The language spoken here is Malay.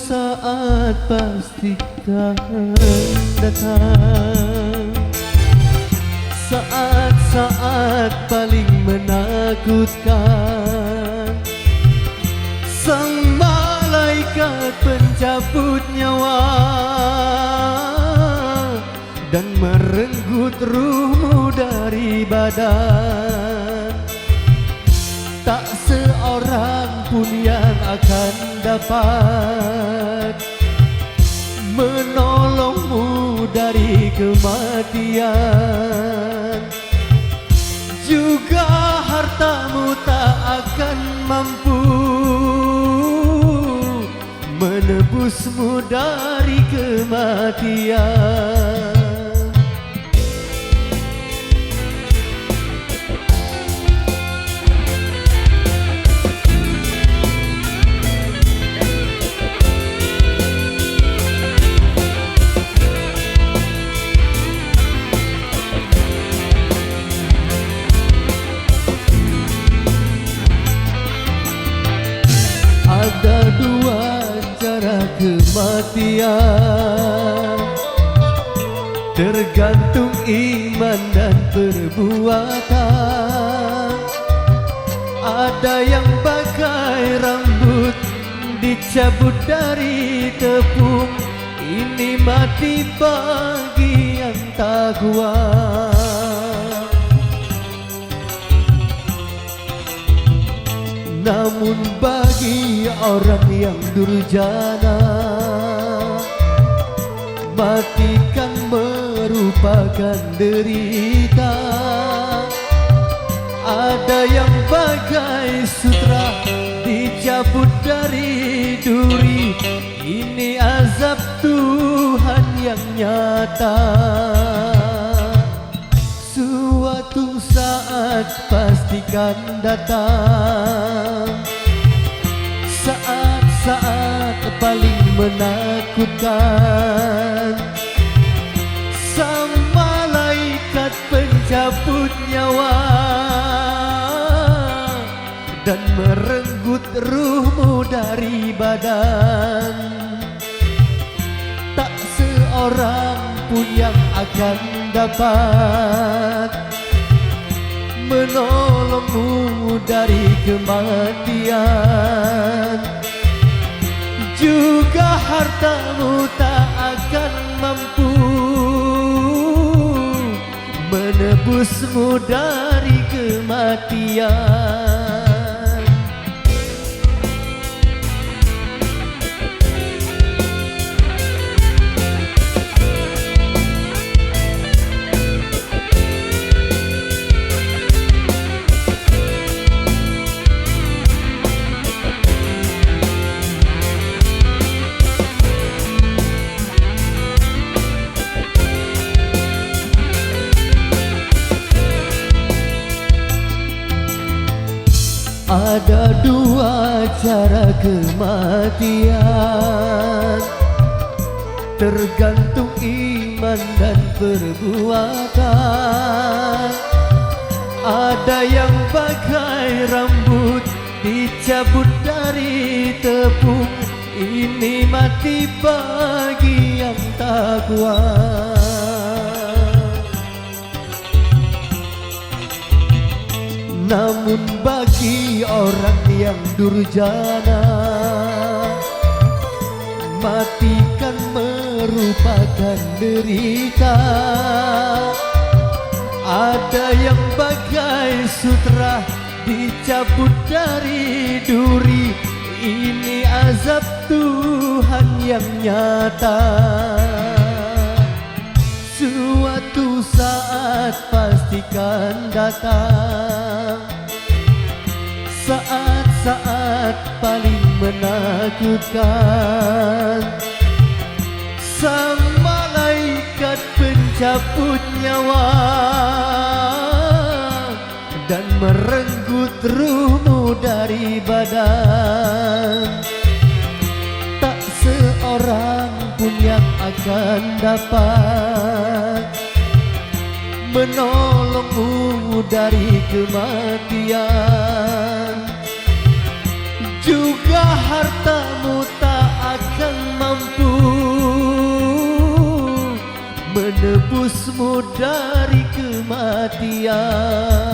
saat pastikan datang, saat-saat paling menakutkan. Sang malaikat pencabut nyawa dan merenggut ruhmu dari badan. Tak seorang pun yang akan dapat menolongmu dari kematian. Juga hartamu tak akan mampu menebusmu dari kematian. Ada dua cara kematian, tergantung iman dan perbuatan. Ada yang bagai rambut dicabut dari tepung, ini mati bagi yang tak kuat. Namun bagi orang yang durjana, mati kan merupakan derita. Ada yang bagai sutra dicabut dari duri, ini azab Tuhan yang nyata. Suatu saat pastikan datang, saat-saat paling menakutkan. Sang malaikat pencabut nyawa dan merenggut ruhmu dari badan. Tak seorang pun yang akan dapat menolongmu dari kematian. Juga hartamu tak akan mampu menebusmu dari kematian. Ada dua cara kematian, tergantung iman dan perbuatan. Ada yang bagai rambut dicabut dari tepung, ini mati bagi yang tak kuat. Namun bagi orang yang durjana, mati kan merupakan derita. Ada yang bagai sutra dicabut dari duri, ini azab Tuhan yang nyata. Suatu saat pastikan datang, saat-saat paling menakutkan. Sang malaikat pencabut nyawa dan merenggut ruhmu dari badan. Tak seorang pun yang akan dapat menolongmu dari kematian. Juga hartamu tak akan menebusmu dari kematian.